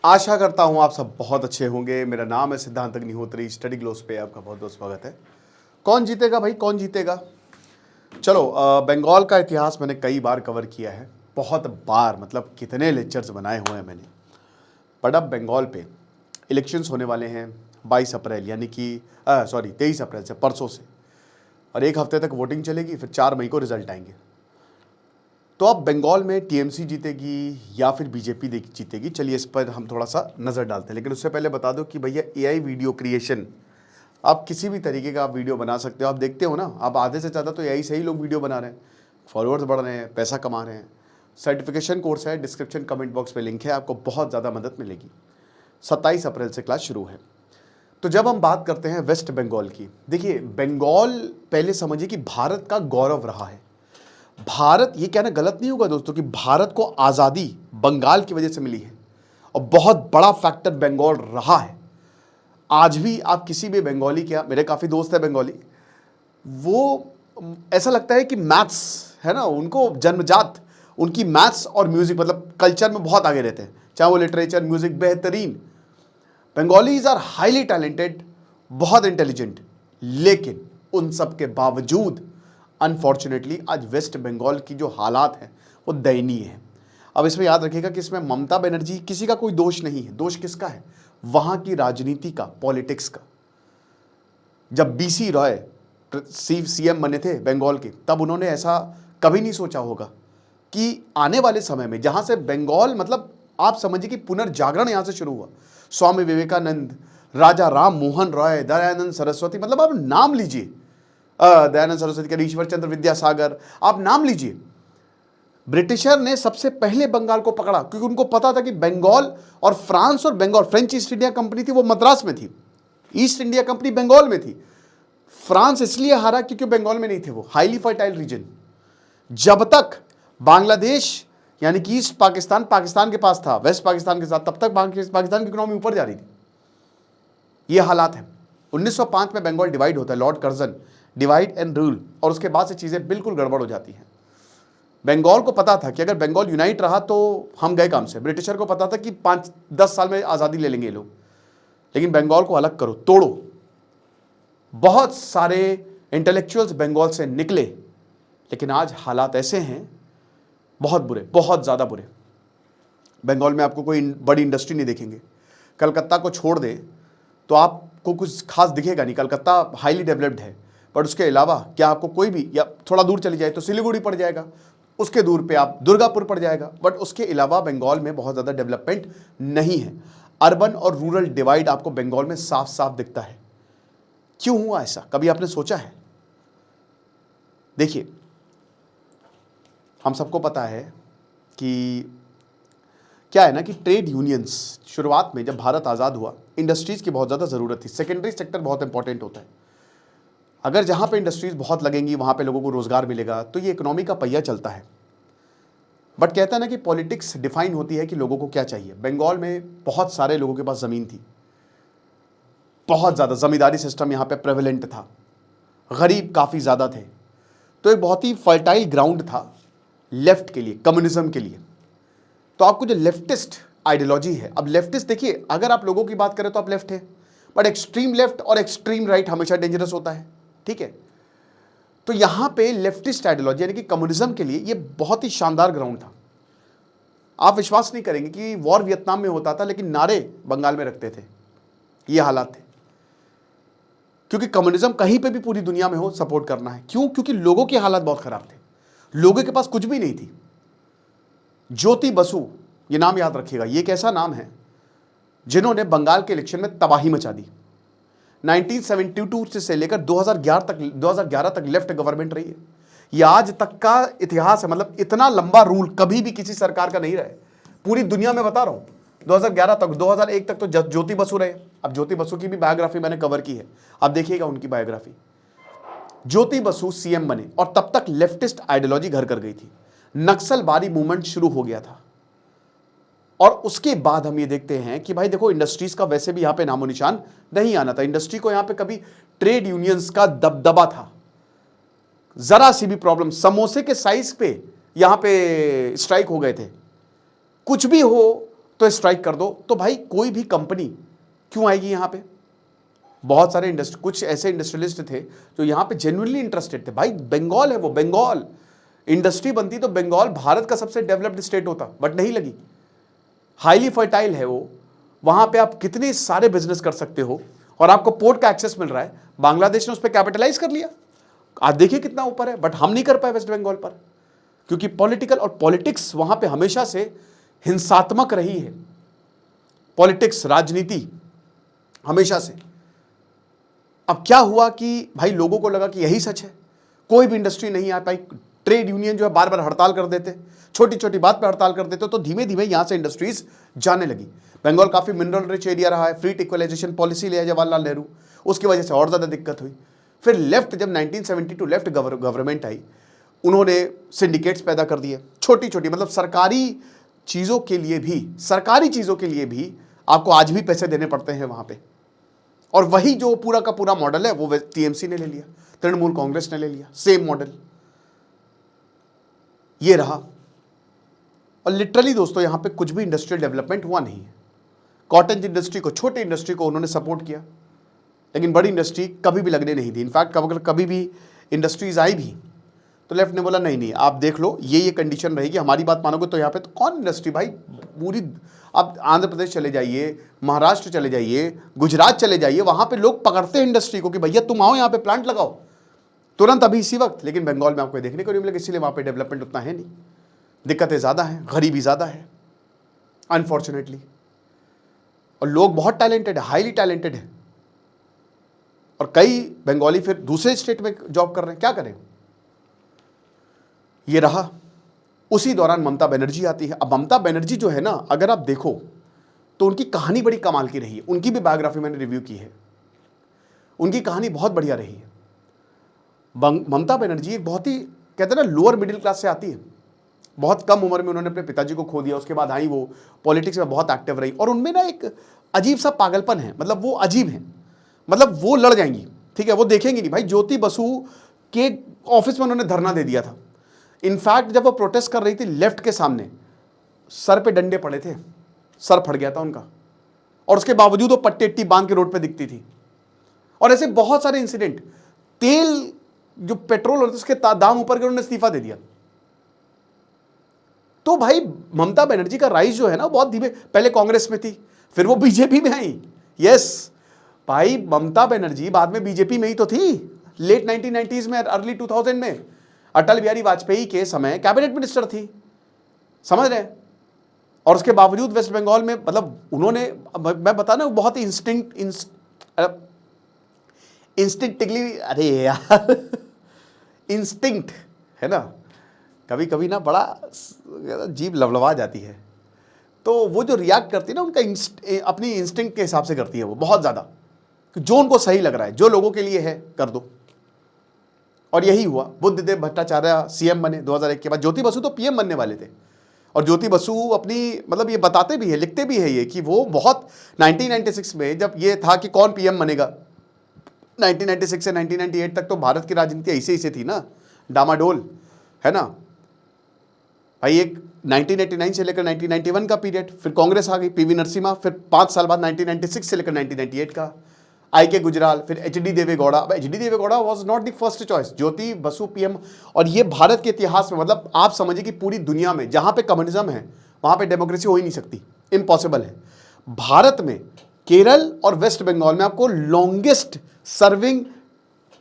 आशा करता हूं आप सब बहुत अच्छे होंगे। मेरा नाम है सिद्धांत अग्निहोत्री। स्टडी ग्लोस पे आपका बहुत बहुत स्वागत है। कौन जीतेगा भाई, कौन जीतेगा? चलो, बंगाल का इतिहास मैंने कई बार कवर किया है, बहुत बार, मतलब कितने लेक्चर्स बनाए हुए हैं मैंने। बट अब बंगाल पे इलेक्शंस होने वाले हैं 22 अप्रैल, यानी कि 23 अप्रैल से, परसों से, और एक हफ्ते तक वोटिंग चलेगी, फिर 4 मई को रिजल्ट आएंगे। तो अब बंगाल में टीएमसी जीतेगी या फिर बीजेपी जीतेगी, चलिए इस पर हम थोड़ा सा नज़र डालते हैं। लेकिन उससे पहले बता दो कि भैया एआई वीडियो क्रिएशन, आप किसी भी तरीके का आप वीडियो बना सकते हो। आप देखते हो ना, आप आधे से ज़्यादा तो एआई से ही लोग वीडियो बना रहे हैं, फॉलोअर्स बढ़ रहे हैं, पैसा कमा रहे हैं। सर्टिफिकेशन कोर्स है, डिस्क्रिप्शन कमेंट बॉक्स में लिंक है, आपको बहुत ज़्यादा मदद मिलेगी। 27 अप्रैल से क्लास शुरू है। तो जब हम बात करते हैं वेस्ट बंगाल की, देखिए बंगाल पहले समझिए कि भारत का गौरव रहा है। भारत, ये कहना गलत नहीं होगा दोस्तों कि भारत को आज़ादी बंगाल की वजह से मिली है, और बहुत बड़ा फैक्टर बंगाल रहा है। आज भी आप किसी भी बंगाली के, मेरे काफ़ी दोस्त हैं बंगाली, वो ऐसा लगता है कि मैथ्स है ना, उनको जन्मजात उनकी मैथ्स और म्यूज़िक, मतलब कल्चर में बहुत आगे रहते हैं, चाहे वो लिटरेचर, म्यूज़िक, बेहतरीन। बंगालीज आर हाईली टैलेंटेड, बहुत इंटेलिजेंट, लेकिन उन सब के बावजूद अनफॉर्चुनेटली आज वेस्ट बंगाल की जो हालात हैं वो दयनीय है। अब इसमें याद रखिएगा कि इसमें ममता बनर्जी किसी का कोई दोष नहीं है। दोष किसका है? वहां की राजनीति का, पॉलिटिक्स का। जब बीसी रॉय सीएम बने थे बंगाल के, तब उन्होंने ऐसा कभी नहीं सोचा होगा कि आने वाले समय में, जहां से बंगाल, मतलब आप समझिए कि पुनर्जागरण यहां से शुरू हुआ। स्वामी विवेकानंद, राजा राम मोहन रॉय, दयानंद सरस्वती, मतलब आप नाम लीजिए, दयानंद सरस्वती के, ईश्वर चंद्र विद्यासागर, आप नाम लीजिए। ब्रिटिशर ने सबसे पहले बंगाल को पकड़ा, क्योंकि उनको पता था कि बंगाल और फ्रांस और Bengal, French East India Company थी वो मद्रास में थी, ईस्ट इंडिया कंपनी बंगाल में थी। फ्रांस इसलिए हारा क्योंकि बंगाल में नहीं थे वो, हाईली फर्टाइल रीजन। जब तक बांग्लादेश यानी कि ईस्ट पाकिस्तान पाकिस्तान के पास था, वेस्ट पाकिस्तान के साथ, तब तक पाकिस्तान की इकोनॉमी ऊपर जा रही थी। ये हालात है। 1905 में बंगाल डिवाइड होता है, Lord Curzon, divide and rule, और उसके बाद से चीज़ें बिल्कुल गड़बड़ हो जाती हैं। बंगाल को पता था कि अगर बंगाल यूनाइट रहा तो हम गए काम से। ब्रिटिशर को पता था कि 5-10 साल में आज़ादी ले लेंगे ये लोग, लेकिन बंगाल को अलग करो, तोड़ो। बहुत सारे इंटेलेक्चुअल्स बंगाल से निकले, लेकिन आज हालात ऐसे हैं, बहुत बुरे, बहुत ज़्यादा बुरे। बंगाल में आपको कोई बड़ी इंडस्ट्री नहीं देखेंगे। कलकत्ता को छोड़ दे तो आपको कुछ खास दिखेगा नहीं। कलकत्ता हाईली डेवलप्ड है, बट उसके अलावा क्या आपको कोई भी, या थोड़ा दूर चली जाए तो सिलीगुड़ी पड़ जाएगा, उसके दूर पे आप दुर्गापुर पड़ जाएगा, बट उसके अलावा बंगाल में बहुत ज़्यादा डेवलपमेंट नहीं है। अर्बन और रूरल डिवाइड आपको बंगाल में साफ साफ दिखता है। क्यों हुआ ऐसा, कभी आपने सोचा है? देखिए, हम सबको पता है कि क्या है ना, कि ट्रेड यूनियंस, शुरुआत में जब भारत आज़ाद हुआ, इंडस्ट्रीज़ की बहुत ज़्यादा ज़रूरत थी। सेकेंडरी सेक्टर बहुत इंपॉर्टेंट होता है। अगर जहाँ पे इंडस्ट्रीज़ बहुत लगेंगी, वहाँ पे लोगों को रोज़गार मिलेगा, तो ये इकोनॉमी का पहिया चलता है। बट कहता है ना कि पॉलिटिक्स डिफाइन होती है कि लोगों को क्या चाहिए। बंगाल में बहुत सारे लोगों के पास ज़मीन थी, बहुत ज़्यादा ज़मींदारी सिस्टम यहाँ पे प्रेवलेंट था, गरीब काफ़ी ज़्यादा थे, तो एक बहुत ही फर्टाइल ग्राउंड था लेफ्ट के लिए, कम्युनिज्म के लिए। तो आपको जो लेफ्टिस्ट आइडियोलॉजी है, अब लेफ्टिस्ट देखिए, अगर आप लोगों की बात करें तो आप लेफ्ट है, बट एक्सट्रीम लेफ्ट और एक्सट्रीम राइट हमेशा डेंजरस होता है, ठीक है? तो यहां पे लेफ्टिस्ट आइडियोलॉजी यानी कि कम्युनिज्म के लिए ये बहुत ही शानदार ग्राउंड था। आप विश्वास नहीं करेंगे कि वॉर वियतनाम में होता था, लेकिन नारे बंगाल में रखते थे। ये हालात थे, क्योंकि कम्युनिज्म कहीं पे भी पूरी दुनिया में हो, सपोर्ट करना है। क्यों? क्योंकि लोगों के हालात बहुत खराब थे, लोगों के पास कुछ भी नहीं थी। ज्योति बसु, ये नाम याद रखिएगा, ये एक ऐसा नाम है जिन्होंने बंगाल के इलेक्शन में तबाही मचा दी। 1972 से लेकर 2011 तक लेफ्ट गवर्नमेंट रही है। ये आज तक का इतिहास है, मतलब इतना लंबा रूल कभी भी किसी सरकार का नहीं रहा है पूरी दुनिया में, बता रहा हूं। 2011 तक, 2001 तक तो ज्योति बसु रहे। अब ज्योति बसु की भी बायोग्राफी मैंने कवर की है, आप देखिएगा उनकी बायोग्राफी। ज्योति बसु सीएम बने और तब तक लेफ्टिस्ट आइडियोलॉजी घर कर गई थी, नक्सलवादी मूवमेंट शुरू हो गया था। और उसके बाद हम ये देखते हैं कि भाई देखो, इंडस्ट्रीज का वैसे भी यहां पे नामो निशान नहीं आना था। इंडस्ट्री को यहां पे कभी ट्रेड यूनियंस का दबदबा था। जरा सी भी प्रॉब्लम, समोसे के साइज पे यहां पे स्ट्राइक हो गए थे। कुछ भी हो, तो स्ट्राइक कर दो। तो भाई कोई भी कंपनी क्यों आएगी यहाँ पे? बहुत सारे कुछ ऐसे इंडस्ट्रियलिस्ट थे जो यहाँ पे जेन्युइनली इंटरेस्टेड थे। भाई बंगाल है वो, बंगाल इंडस्ट्री बनती तो बंगाल भारत का सबसे डेवलप्ड स्टेट होता, बट नहीं लगी। हाईली फर्टाइल है वो, वहां पे आप कितने सारे बिजनेस कर सकते हो और आपको पोर्ट का एक्सेस मिल रहा है। बांग्लादेश ने उस पर कैपिटलाइज कर लिया, आज देखिए कितना ऊपर है, बट हम नहीं कर पाए वेस्ट बंगाल पर, क्योंकि पॉलिटिकल और पॉलिटिक्स वहां पे हमेशा से हिंसात्मक रही है। पॉलिटिक्स, राजनीति हमेशा से। अब क्या हुआ कि भाई लोगों को लगा कि यही सच है, कोई भी इंडस्ट्री नहीं आ पाई। ट्रेड यूनियन जो है बार बार हड़ताल कर देते, छोटी छोटी बात पे हड़ताल कर देते, तो धीमे धीमे यहां से इंडस्ट्रीज जाने लगी। बंगाल काफी मिनरल रिच एरिया रहा है, फ्री इक्वलाइजेशन पॉलिसी लिया जवाहरलाल नेहरू, उसकी वजह से और ज्यादा दिक्कत हुई। फिर लेफ्ट, जब 1972 लेफ्ट गवर्नमेंट आई, उन्होंने सिंडिकेट्स पैदा कर दिए, छोटी छोटी, मतलब सरकारी चीजों के लिए भी आपको आज भी पैसे देने पड़ते हैं वहां पे। और वही जो पूरा का पूरा मॉडल है वो टीएमसी ने ले लिया, तृणमूल कांग्रेस ने ले लिया, सेम मॉडल ये रहा। और लिटरली दोस्तों यहां पे कुछ भी इंडस्ट्रियल डेवलपमेंट हुआ नहीं है। कॉटेज इंडस्ट्री को, छोटे इंडस्ट्री को उन्होंने सपोर्ट किया, लेकिन बड़ी इंडस्ट्री कभी भी लगने नहीं दी। इनफैक्ट अगर कभी भी इंडस्ट्रीज आई भी तो लेफ्ट ने बोला नहीं नहीं, आप देख लो, ये कंडीशन रहेगी, हमारी बात मानोगे तो यहाँ पे तो कौन इंडस्ट्री भाई, पूरी आप आंध्र प्रदेश चले जाइए, महाराष्ट्र चले जाइए, गुजरात चले जाइए, वहां पे लोग पकड़ते हैं इंडस्ट्री को कि भैया तुम आओ यहाँ पे प्लांट लगाओ तुरंत अभी इसी वक्त। लेकिन बंगाल में आपको देखने को नहीं मिलेगा, इसीलिए वहां पे डेवलपमेंट उतना है नहीं, दिक्कतें ज़्यादा हैं, गरीबी ज़्यादा है अनफॉर्चुनेटली। और लोग बहुत टैलेंटेड है, हाईली टैलेंटेड है, और कई बंगाली फिर दूसरे स्टेट में जॉब कर रहे हैं, क्या करें। ये रहा। उसी दौरान ममता बनर्जी आती है। अब ममता बनर्जी जो है ना, अगर आप देखो तो उनकी कहानी बड़ी कमाल की रही है। उनकी भी बायोग्राफी मैंने रिव्यू की है, उनकी कहानी बहुत बढ़िया रही है। ममता बनर्जी एक बहुत ही, कहते हैं ना, लोअर मिडिल क्लास से आती है। बहुत कम उम्र में उन्होंने अपने पिताजी को खो दिया, उसके बाद आई वो पॉलिटिक्स में बहुत एक्टिव रही, और उनमें ना एक अजीब सा पागलपन है, मतलब वो अजीब है, मतलब वो लड़ जाएंगी, ठीक है, वो देखेंगी नहीं। भाई ज्योति बसु के ऑफिस में उन्होंने धरना दे दिया था। इनफैक्ट जब वो प्रोटेस्ट कर रही थी लेफ्ट के सामने, सर पे डंडे पड़े थे, सर फट गया था उनका, और उसके बावजूद वो पट्टी बांध के रोड पे दिखती थी। और ऐसे बहुत सारे इंसिडेंट, तेल जो पेट्रोल होता है उसके दाम ऊपर के उन्होंने इस्तीफा दे दिया। तो भाई ममता बनर्जी का राइज जो है ना बहुत धीमे, पहले कांग्रेस में थी, फिर वो बीजेपी में आई। यस भाई, ममता बनर्जी बाद में बीजेपी में ही तो थी, लेट 1990s में, अर्ली 2000 में अटल बिहारी वाजपेयी के समय कैबिनेट मिनिस्टर थी, समझ रहे हैं। और उसके बावजूद वेस्ट बंगाल में, मतलब उन्होंने, मैं बता ना, बहुत ही इंस्टिंक्टिवली, अरे यार इंस्टिंक्ट है ना, कभी कभी ना बड़ा जीभ लवलवा जाती है, तो वो जो रिएक्ट करती है ना, उनका अपनी इंस्टिंक्ट के हिसाब से करती है वो, बहुत ज़्यादा, जो उनको सही लग रहा है, जो लोगों के लिए है कर दो। और यही हुआ, बुद्धदेव भट्टाचार्य सीएम बने 2001 के बाद। ज्योति बसु तो पीएम बनने वाले थे, और ज्योति बसु अपनी, मतलब ये बताते भी है, लिखते भी है ये, कि वो बहुत 1996 में जब ये था कि कौन पीएम बनेगा, 1996 से 1998 तक तो भारत की राजनीति ऐसे ही थी ना, डामाडोल, है ना भाई। एक 1989 से लेकर 1991 का पीरियड, फिर कांग्रेस आ गई, पीवी नरसिम्हा, फिर 5 साल बाद 1996 से लेकर 1998 का आई के गुजराल, फिर HD Deve Gowda. HD Deve Gowda was not the first choice, Jyoti Basu PM. और ये भारत के इतिहास में, मतलब आप समझिए कि पूरी दुनिया में जहां पे कम्युनिज्म है वहां पे डेमोक्रेसी हो ही नहीं सकती, इम्पॉसिबल है। भारत में केरल और वेस्ट बंगाल में आपको लॉन्गेस्ट सर्विंग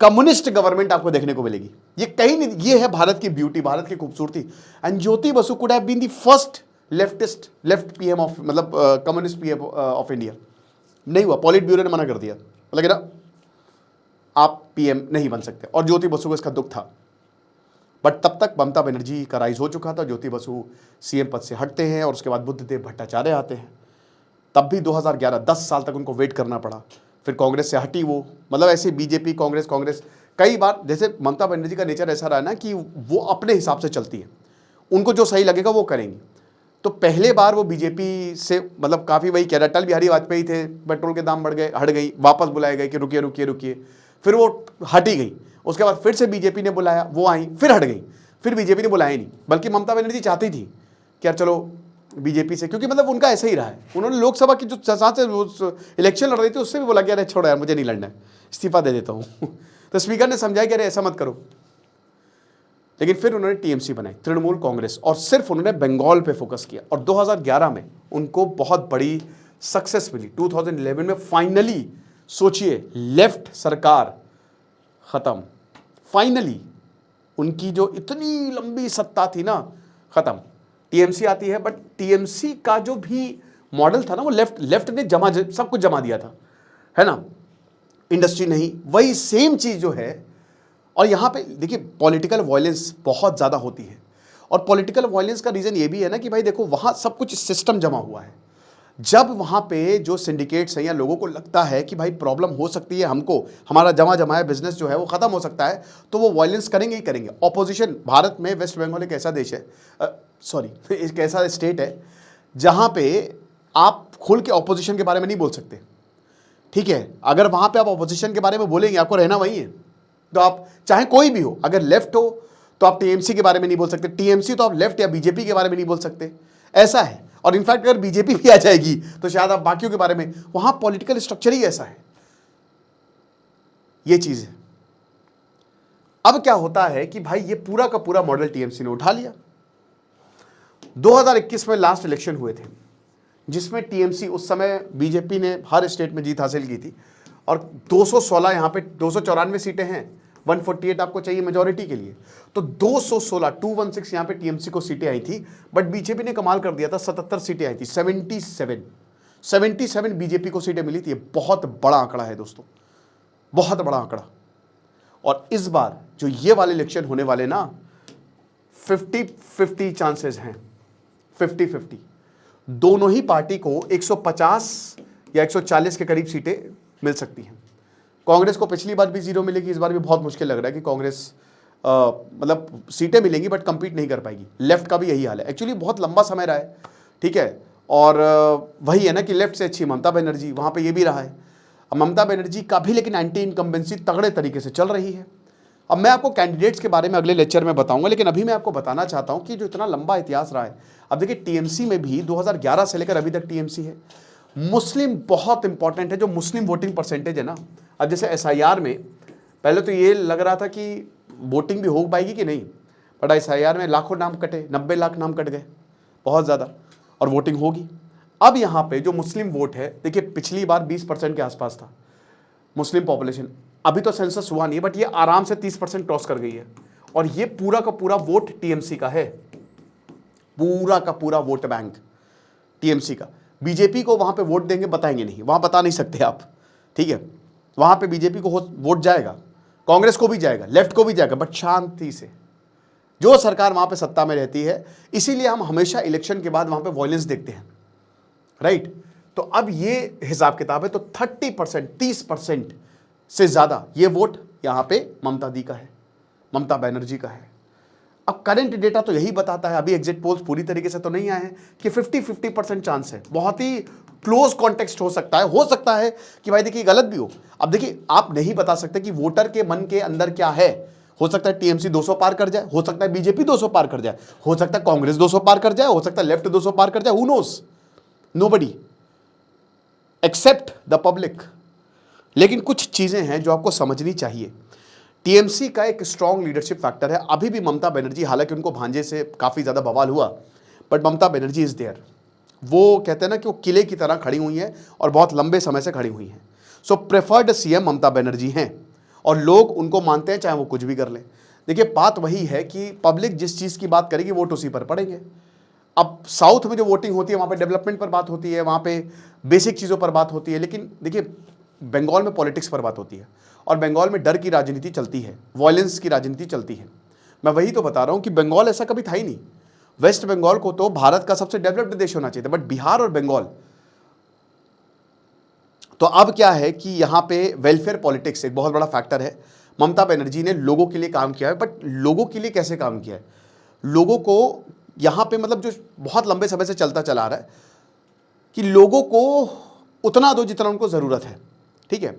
कम्युनिस्ट गवर्नमेंट आपको देखने को मिलेगी, ये कहीं नहीं। ये है भारत की ब्यूटी, भारत की खूबसूरती। And Jyoti Basu could have been the first left PM of, मतलब कम्युनिस्ट पीएम ऑफ इंडिया। नहीं हुआ, पॉलिट ब्यूरो ने मना कर दिया, लगे ना आप पीएम नहीं बन सकते, और ज्योति बसु को इसका दुख था। बट तब तक ममता बनर्जी का राइज हो चुका था, ज्योति बसु सीएम पद से हटते हैं, और उसके बाद बुद्धदेव भट्टाचार्य आते हैं। तब भी 2011, 10 साल तक उनको वेट करना पड़ा, फिर कांग्रेस से हटी वो, मतलब ऐसे बीजेपी कांग्रेस कई बार। जैसे ममता बनर्जी का नेचर ऐसा रहा ना कि वो अपने हिसाब से चलती है, उनको जो सही लगेगा वो करेंगी। तो पहले बार वो बीजेपी से, मतलब काफ़ी वही कह रहा, अटल बिहारी वाजपेयी थे, पेट्रोल के दाम बढ़ गए, हट गई, वापस बुलाए गए कि रुकिए रुकिए रुकिए, फिर वो हटी गई। उसके बाद फिर से बीजेपी ने बुलाया, वो आई, फिर हट गई, फिर बीजेपी ने बुलाया नहीं। बल्कि ममता बनर्जी चाहती थी कि यार चलो बीजेपी से, क्योंकि मतलब उनका ऐसा ही रहा है। उन्होंने लोकसभा की जो साथ से इलेक्शन लड़ रही थी उससे भी बोला कि अरे छोड़ो यार मुझे नहीं लड़ना है, इस्तीफा दे देता हूँ। तो स्पीकर ने समझाया कि अरे ऐसा मत करो, लेकिन फिर उन्होंने टीएमसी बनाई, तृणमूल कांग्रेस, और सिर्फ उन्होंने बंगाल पे फोकस किया। और 2011 में उनको बहुत बड़ी सक्सेस मिली। 2011 में फाइनली सोचिए लेफ्ट सरकार खत्म, फाइनली उनकी जो इतनी लंबी सत्ता थी ना खत्म। टीएमसी आती है, बट टीएमसी का जो भी मॉडल था ना वो लेफ्ट ने सब कुछ जमा दिया था, है ना, इंडस्ट्री नहीं, वही सेम चीज जो है। और यहां पे देखिए पॉलिटिकल वायलेंस बहुत ज़्यादा होती है, और पॉलिटिकल वायलेंस का रीज़न ये भी है ना कि भाई देखो वहां सब कुछ सिस्टम जमा हुआ है। जब वहां पे जो सिंडिकेट्स हैं या लोगों को लगता है कि भाई प्रॉब्लम हो सकती है, हमको हमारा जमाया बिजनेस जो है वो ख़त्म हो सकता है, तो वो वायलेंस करेंगे ही करेंगे। ऑपोजिशन, भारत में वेस्ट बंगाल एक ऐसा देश है, एक ऐसा स्टेट है जहाँ पे आप खुल के ऑपोजिशन के बारे में नहीं बोल सकते, ठीक है। अगर वहाँ पे आप ऑपोजिशन के बारे में बोलेंगे आपको रहना वहीं है। तो आप चाहे कोई भी हो, अगर लेफ्ट हो तो आप टीएमसी के बारे में नहीं बोल सकते, टीएमसी तो आप लेफ्ट या बीजेपी के बारे में नहीं बोल सकते, ऐसा है। और इनफैक्ट अगर बीजेपी भी आ जाएगी तो शायद आप बाकियों के बारे में, वहां पॉलिटिकल स्ट्रक्चर ही ऐसा है, ये चीज है। अब क्या होता है कि भाई ये पूरा का पूरा मॉडल टीएमसी ने उठा लिया। 2021 में लास्ट इलेक्शन हुए थे जिसमें टीएमसी, उस समय बीजेपी ने हर स्टेट में जीत हासिल की थी, और 216 यहां पे 294 सीटें हैं, 148 आपको चाहिए मेजोरिटी के लिए, तो 216 यहां पे टीएमसी को सीटें आई थी। बट बीजेपी ने कमाल कर दिया था, 77 सीटें आई थी, 77 बीजेपी को सीटें मिली थी। बहुत बड़ा आंकड़ा है दोस्तों, बहुत बड़ा आंकड़ा। और इस बार जो ये वाले इलेक्शन होने वाले ना, 50-50 चांसेस हैं, 50-50। दोनों ही पार्टी को 150 या 140 के करीब सीटें मिल सकती हैं। कांग्रेस को पिछली बार भी 0 मिलेगी, इस बार भी बहुत मुश्किल लग रहा है कि कांग्रेस मतलब सीटें मिलेंगी बट कंपीट नहीं कर पाएगी। लेफ्ट का भी यही हाल है, एक्चुअली बहुत लंबा समय रहा है, ठीक है। और वही है ना कि लेफ्ट से अच्छी ममता बनर्जी, वहाँ पे ये भी रहा है। अब ममता बनर्जी का भी लेकिन एंटी इनकम्बेंसी तगड़े तरीके से चल रही है। अब मैं आपको कैंडिडेट्स के बारे में अगले लेक्चर में बताऊंगा, लेकिन अभी मैं आपको बताना चाहता हूँ कि जो इतना लंबा इतिहास रहा है, अब देखिए टीएमसी में भी 2011 से लेकर अभी तक टीएमसी है। मुस्लिम बहुत इंपॉर्टेंट है, जो मुस्लिम वोटिंग परसेंटेज है ना। अब जैसे एसआईआर में पहले तो ये लग रहा था कि वोटिंग भी हो पाएगी कि नहीं, बट एसआईआर में लाखों नाम कटे, 90 लाख नाम कट गए, बहुत ज़्यादा, और वोटिंग होगी। अब यहाँ पे जो मुस्लिम वोट है, देखिए पिछली बार 20% के आसपास था मुस्लिम पॉपुलेशन, अभी तो सेंसस हुआ नहीं, बट ये आराम से 30% क्रॉस कर गई है। और ये पूरा का पूरा वोट टीएमसी का है, पूरा का पूरा वोट बैंक टीएमसी का। बीजेपी को वहां पे वोट देंगे बताएंगे नहीं, वहां बता नहीं सकते आप, ठीक है। वहां पे बीजेपी को वोट जाएगा, कांग्रेस को भी जाएगा, लेफ्ट को भी जाएगा, बट शांति से, जो सरकार वहां पे सत्ता में रहती है। इसीलिए हम हमेशा इलेक्शन के बाद वहां पे वॉयलेंस देखते हैं, राइट। तो अब ये हिसाब किताब है, तो 30%, 30% से ज्यादा ये वोट यहां पे ममता दी का है, ममता बनर्जी का है। अब करंट डेटा तो यही बताता है, अभी एग्जिट पोल्स पूरी तरीके से तो नहीं आए हैं, कि 50-50% चांस है। बहुत ही क्लोज कॉन्टेक्स्ट हो सकता है कि भाई देखिए गलत भी हो। अब देखिए आप नहीं बता सकते कि वोटर के मन के अंदर क्या है। हो सकता है टीएमसी 200 पार कर जाए, हो सकता है बीजेपी 200 पार कर जाए, हो सकता है कांग्रेस 200 पार कर जाए, हो सकता है लेफ्ट 200 पार कर जाए, who knows, nobody except the public. लेकिन कुछ चीजें हैं जो आपको समझनी चाहिए। टीएमसी का एक स्ट्रॉन्ग लीडरशिप फैक्टर है। अभी भी ममता बनर्जी, हालांकि उनको भांजे से काफ़ी ज़्यादा बवाल हुआ, but Mamata Banerjee is there. वो कहते हैं ना कि वो किले की तरह खड़ी हुई हैं और बहुत लंबे समय से खड़ी हुई हैं। सो प्रेफर्ड सीएम ममता बनर्जी हैं और लोग उनको मानते हैं, चाहे वो कुछ भी कर लें। देखिए बात वही है कि पब्लिक जिस चीज़ की बात करेगी वोट उसी पर पड़ेंगे। अब साउथ में जो वोटिंग होती है वहाँ पे डेवलपमेंट पर बात होती है, वहाँ पे बेसिक चीज़ों पर बात होती है, लेकिन देखिए बंगाल में पॉलिटिक्स पर बात होती है, और बंगाल में डर की राजनीति चलती है, वायलेंस की राजनीति चलती है। मैं वही तो बता रहा हूँ कि बंगाल ऐसा कभी था ही नहीं। वेस्ट बंगाल को तो भारत का सबसे डेवलप्ड देश होना चाहिए था, बट बिहार और बंगाल, तो अब क्या है कि यहाँ पे वेलफेयर पॉलिटिक्स एक बहुत बड़ा फैक्टर है। ममता बनर्जी ने लोगों के लिए काम किया है, बट लोगों के लिए कैसे काम किया है, लोगों को यहाँ पे मतलब जो बहुत लंबे समय से चलता चला आ रहा है कि लोगों को उतना दो जितना उनको ज़रूरत है, ठीक है।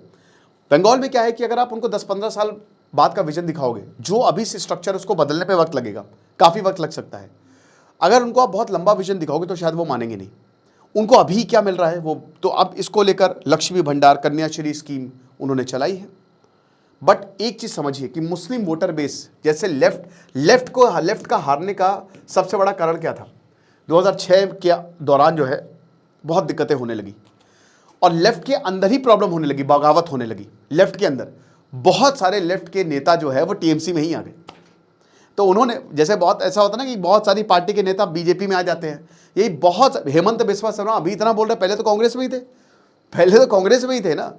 बंगाल में क्या है कि अगर आप उनको 10-15 साल बाद का विजन दिखाओगे, जो अभी से स्ट्रक्चर उसको बदलने पे वक्त लगेगा, काफ़ी वक्त लग सकता है। अगर उनको आप बहुत लंबा विजन दिखाओगे तो शायद वो मानेंगे नहीं। उनको अभी क्या मिल रहा है वो तो, अब इसको लेकर लक्ष्मी भंडार, कन्याश्री स्कीम उन्होंने चलाई है। बट एक चीज समझिए कि मुस्लिम वोटर बेस, जैसे लेफ्ट का हारने का सबसे बड़ा कारण क्या था, 2006 के दौरान जो है बहुत दिक्कतें होने लगी और लेफ्ट के अंदर ही प्रॉब्लम होने लगी, बगावत होने लगी लेफ्ट के अंदर। बहुत सारे लेफ्ट के नेता जो है वो टीएमसी में ही आ गए। तो उन्होंने, जैसे बहुत ऐसा होता ना कि बहुत सारी पार्टी के नेता बीजेपी में आ जाते हैं, यही बहुत, हेमंत बिस्वा शर्मा अभी इतना बोल रहे, पहले तो कांग्रेस में ही थे, ना।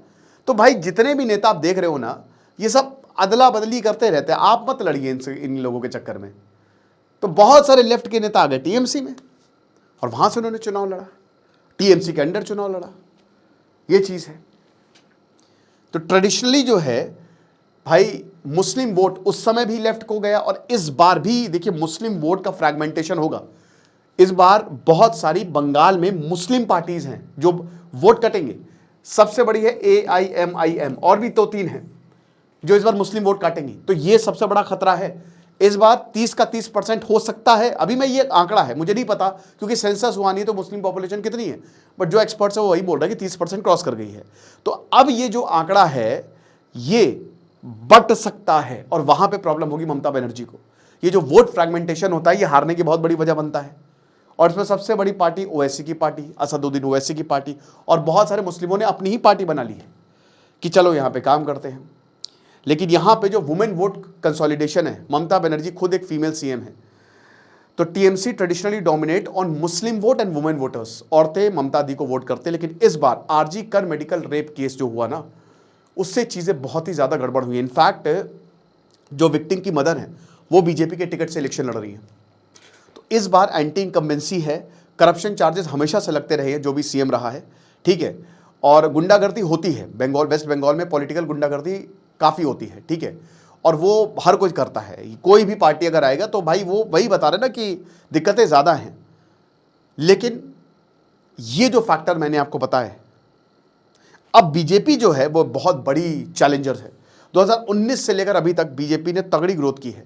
तो भाई जितने भी नेता आप देख रहे हो ना, ये सब अदला बदली करते रहते हैं, आप मत लड़िए इनसे, इन लोगों के चक्कर में। तो बहुत सारे लेफ्ट के नेता आ गए टीएमसी में और वहां से उन्होंने चुनाव लड़ा, टीएमसी के अंडर चुनाव लड़ा, ये चीज है। तो ट्रेडिशनली जो है भाई मुस्लिम वोट उस समय भी लेफ्ट को गया और इस बार भी देखिए मुस्लिम वोट का फ्रैगमेंटेशन होगा। इस बार बहुत सारी बंगाल में मुस्लिम पार्टीज हैं जो वोट कटेंगे। सबसे बड़ी है AIMIM, और भी तो 3 हैं जो इस बार मुस्लिम वोट काटेंगी। तो ये सबसे बड़ा खतरा है। इस बार 30 का 30% हो सकता है। अभी मैं, ये आंकड़ा है, मुझे नहीं पता क्योंकि सेंसस हुआ नहीं तो मुस्लिम पॉपुलेशन कितनी है, बट जो एक्सपर्ट्स है वो वही बोल रहा है कि 30% क्रॉस कर गई है। तो अब ये जो आंकड़ा है ये बढ़ सकता है और वहां पे प्रॉब्लम होगी ममता बनर्जी को। ये जो वोट फ्रैगमेंटेशन होता है ये हारने की बहुत बड़ी वजह बनता है। और इसमें सबसे बड़ी पार्टी ओवैसी की पार्टी, असदुद्दीन ओवैसी की पार्टी, और बहुत सारे मुस्लिमों ने अपनी ही पार्टी बना ली है कि चलो यहां पे काम करते हैं। लेकिन यहां पे जो वुमेन वोट कंसोलिडेशन है, ममता बनर्जी खुद एक फीमेल सीएम है, तो TMC traditionally dominate on Muslim vote and women voters. औरतें ममता दी को वोट करते, लेकिन इस बार आरजी कर मेडिकल रेप केस जो हुआ ना, उससे चीजें बहुत ही ज्यादा गड़बड़ हुई। इनफैक्ट जो विक्टिम की मदर है वो बीजेपी के टिकट से इलेक्शन लड़ रही है। तो इस बार एंटी इनकम्बेंसी है, करप्शन चार्जेस हमेशा से लगते रहे हैं जो भी सीएम रहा है, ठीक है। और गुंडागर्दी होती है बंगाल, वेस्ट बंगाल में पॉलिटिकल गुंडागर्दी काफ़ी होती है, ठीक है। और वो हर कोई करता है, कोई भी पार्टी अगर आएगा तो भाई वो वही बता रहे ना कि दिक्कतें ज़्यादा हैं। लेकिन ये जो फैक्टर मैंने आपको बताया, अब बीजेपी जो है वो बहुत बड़ी चैलेंजर है। 2019 से लेकर अभी तक बीजेपी ने तगड़ी ग्रोथ की है।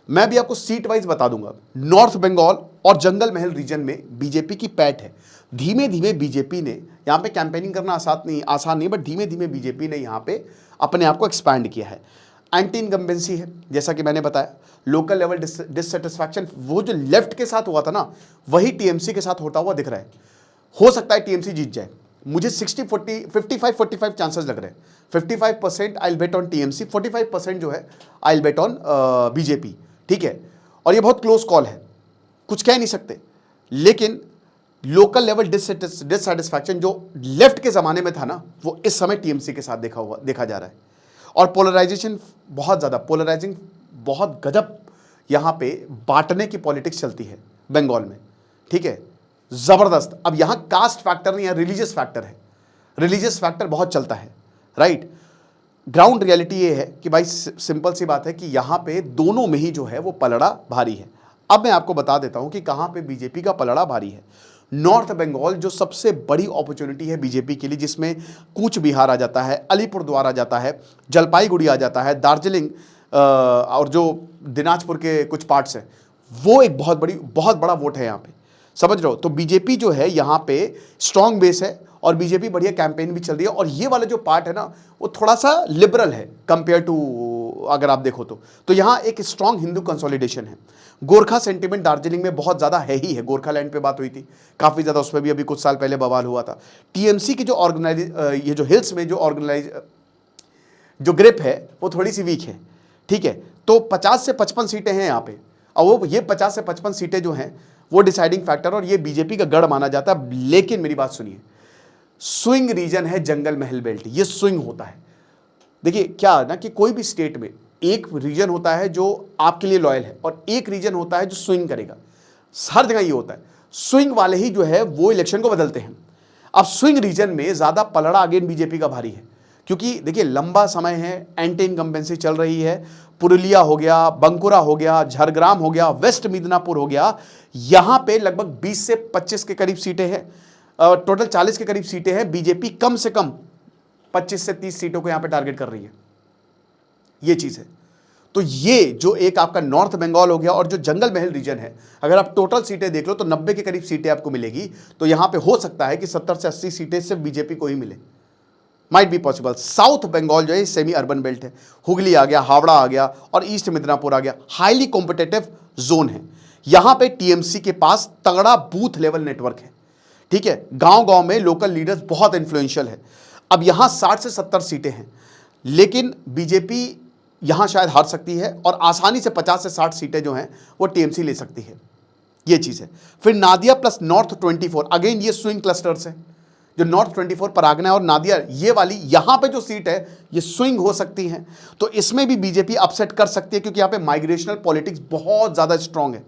मैं भी आपको सीट वाइज बता दूंगा। नॉर्थ बंगाल और जंगल महल रीजन में बीजेपी की पैठ है। धीमे धीमे बीजेपी ने यहाँ पे कैंपेनिंग करना आसान नहीं, बट धीमे धीमे बीजेपी ने यहाँ पे अपने आप को एक्सपैंड किया है। एंटी इनकम्बेंसी है, जैसा कि मैंने बताया। लोकल लेवल डिससेटिस्फैक्शन, वो जो लेफ्ट के साथ हुआ था ना, वही टीएमसी के साथ होता हुआ दिख रहा है। हो सकता है टीएमसी जीत जाए, मुझे 55-45 चांसेस लग रहे हैं। 55% I will bet on TMC, 45% जो है I will bet on BJP, ठीक है। और ये बहुत क्लोज कॉल है, कुछ कह नहीं सकते। लेकिन लोकल लेवल डिससेटिस्फैक्शन जो लेफ्ट के जमाने में था ना, वो इस समय टीएमसी के साथ देखा जा रहा है। और पोलराइजेशन बहुत ज्यादा, पोलराइजिंग बहुत गजब, यहां पे बांटने की पॉलिटिक्स चलती है बंगाल में, ठीक है, जबरदस्त। अब यहां कास्ट फैक्टर नहीं है, रिलीजियस फैक्टर है। रिलीजियस फैक्टर बहुत चलता है, राइट। ग्राउंड रियलिटी ये है कि भाई सिंपल सी बात है कि यहां पे दोनों में ही जो है वो पलड़ा भारी है। अब मैं आपको बता देता हूं कि कहां पे बीजेपी का पलड़ा भारी है। नॉर्थ बंगाल जो सबसे बड़ी अपॉर्चुनिटी है बीजेपी के लिए, जिसमें कूच बिहार आ जाता है, अलीपुरद्वार आ जाता है, जलपाईगुड़ी आ जाता है, दार्जिलिंग और जो दिनाजपुर के कुछ पार्ट्स हैं, वो एक बहुत बड़ा वोट है यहाँ पे, समझ रहे हो। तो बीजेपी जो है यहाँ पे स्ट्रॉन्ग बेस है और बीजेपी बढ़िया कैंपेन भी चल रही है। और ये वाला जो पार्ट है ना, वो थोड़ा सा लिबरल है कंपेयर टू, अगर आप देखो तो यहाँ एक स्ट्रॉन्ग हिंदू कंसोलिडेशन है। गोरखा सेंटिमेंट दार्जिलिंग में बहुत ज़्यादा है ही है। गोरखालैंड पे बात हुई थी काफ़ी ज़्यादा, उसमें भी अभी कुछ साल पहले बवाल हुआ था। टीएमसी की जो ये जो हिल्स में जो ग्रिप है वो थोड़ी सी वीक है, ठीक है। तो 50 से 55 सीटें हैं यहाँ पे, और वो ये 50 से 55 सीटें जो हैं वो डिसाइडिंग फैक्टर, और ये बीजेपी का गढ़ माना जाता है। लेकिन मेरी बात सुनिए, स्विंग रीजन है जंगल महल बेल्ट, ये स्विंग होता है। देखिए क्या ना कि कोई भी स्टेट में एक रीजन होता है जो आपके लिए लॉयल है और एक रीजन होता है जो स्विंग करेगा। हर जगह ये होता है, स्विंग वाले ही जो है वो इलेक्शन को बदलते हैं। अब स्विंग रीजन में ज्यादा पलड़ा अगेन बीजेपी का भारी है, क्योंकि देखिए लंबा समय है, एंटी इनकम्बेंसी चल रही है। पुरुलिया हो गया, बंकुरा हो गया, झरग्राम हो गया, वेस्ट मिदनापुर हो गया, यहां पे लगभग 20 से 25 के करीब सीटें हैं, टोटल 40 के करीब सीटें हैं। बीजेपी कम से कम 25 से 30 सीटों को यहां पे टारगेट कर रही है, ये चीज है। तो ये जो एक आपका नॉर्थ बंगाल हो गया और जो जंगल महल रीजन है, अगर आप टोटल सीटें देख लो तो 90 के करीब सीटें आपको मिलेगी। तो यहां पे हो सकता है कि 70 से 80 सीटें सिर्फ बीजेपी को ही मिले, might be possible. South Bengal जो है सेमी अर्बन बेल्ट है, हुगली आ गया, हावड़ा आ गया और ईस्ट मिदनापुर आ गया, हाईली कॉम्पिटेटिव जोन है। यहां पे टीएमसी के पास तगड़ा बूथ लेवल नेटवर्क है, ठीक है, गांव गांव में लोकल लीडर्स बहुत इन्फ्लुएंशियल है। अब यहां 60 से 70 सीटें हैं, लेकिन बीजेपी यहां शायद हार सकती है और आसानी से 50 से 60 सीटें जो हैं वो टीएमसी ले सकती है, ये चीज़ है। फिर नादिया प्लस नॉर्थ 24, अगेन ये स्विंग क्लस्टर्स हैं, जो नॉर्थ 24 परागना और नादिया, ये वाली यहां पे जो सीट है ये स्विंग हो सकती है। तो इसमें भी बीजेपी अपसेट कर सकती है, क्योंकि यहां पे माइग्रेशनल पॉलिटिक्स बहुत ज़्यादा स्ट्रांग है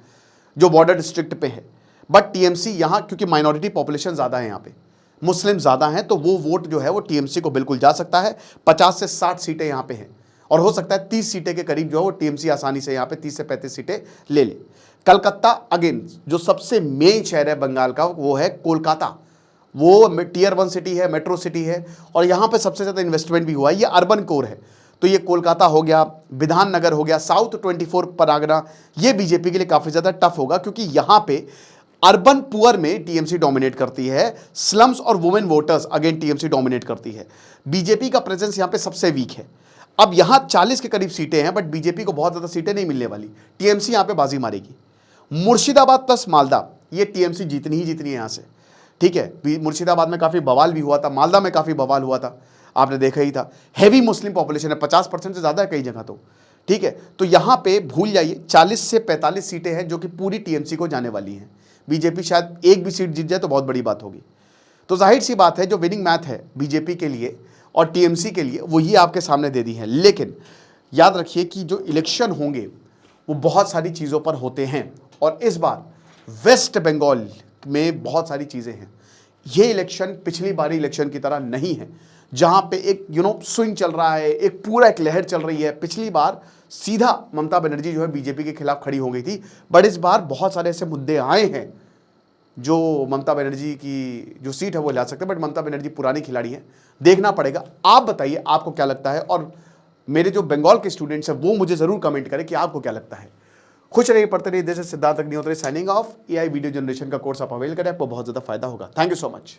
जो बॉर्डर डिस्ट्रिक्ट पे है। बट टीएमसी यहां, क्योंकि माइनॉरिटी पॉपुलेशन ज़्यादा है, यहाँ पे मुस्लिम ज़्यादा हैं, तो वो वोट जो है वो टीएमसी को बिल्कुल जा सकता है। 50 से 60 सीटें यहाँ पे हैं और हो सकता है 30 सीटें के करीब जो है वो टीएमसी आसानी से यहाँ पे 30 से 35 सीटें ले ले। कलकत्ता अगेन जो सबसे मेन शहर है बंगाल का वो है कोलकाता, वो टियर 1 सिटी है, मेट्रो सिटी है और यहाँ पे सबसे ज़्यादा इन्वेस्टमेंट भी हुआ है, ये अर्बन कोर है। तो ये कोलकाता हो गया, विधाननगर हो गया, साउथ 24 परागना, ये बीजेपी के लिए काफ़ी ज़्यादा टफ होगा, क्योंकि यहाँ पे अर्बन पुअर में टीएमसी डोमिनेट करती है, स्लम्स और women voters again TMC dominate करती है। बीजेपी का प्रेजेंस यहाँ पे सबसे वीक है। अब यहाँ 40 के करीब सीटें हैं, बट बीजेपी को बहुत ज़्यादा सीटें नहीं मिलने वाली, टीएमसी यहाँ पे बाजी मारेगी। मुर्शिदाबाद प्लस मालदा, ये टीएमसी जीतनी ही जीतनी है यहाँ से, ठीक है। मुर्शिदाबाद में काफ़ी बवाल भी हुआ था, मालदा में काफ़ी बवाल हुआ था, आपने देखा ही था। हैवी मुस्लिम पॉपुलेशन है, 50% से ज़्यादा है कई जगह, तो ठीक है। तो यहाँ पे भूल जाइए, 40 से 45 सीटें हैं जो कि पूरी टीएमसी को जाने वाली हैं। बीजेपी शायद एक भी सीट जीत जाए तो बहुत बड़ी बात होगी। तो जाहिर सी बात है, जो विनिंग मैथ है बीजेपी के लिए और टीएमसी के लिए वो ही आपके सामने दे दी है। लेकिन याद रखिए कि जो इलेक्शन होंगे वो बहुत सारी चीज़ों पर होते हैं, और इस बार वेस्ट बंगाल में बहुत सारी चीज़ें हैं। ये इलेक्शन पिछली बारी इलेक्शन की तरह नहीं है, जहाँ पे एक स्विंग चल रहा है, एक पूरा एक लहर चल रही है। पिछली बार सीधा ममता बनर्जी जो है बीजेपी के खिलाफ खड़ी हो गई थी, बट इस बार बहुत सारे ऐसे मुद्दे आए हैं जो ममता बनर्जी की जो सीट है वो ला सकते हैं। बट ममता बनर्जी पुरानी खिलाड़ी हैं, देखना पड़ेगा। आप बताइए आपको क्या लगता है, और मेरे जो बंगाल के स्टूडेंट्स हैं वो मुझे ज़रूर कमेंट करें कि आपको क्या लगता है। खुश रहिए, पढ़ते रहिए। This is Siddharth Agnihotri signing off. AI video generation का कोर्स आप अवेल करें, आपको बहुत ज़्यादा फायदा होगा। Thank you so much.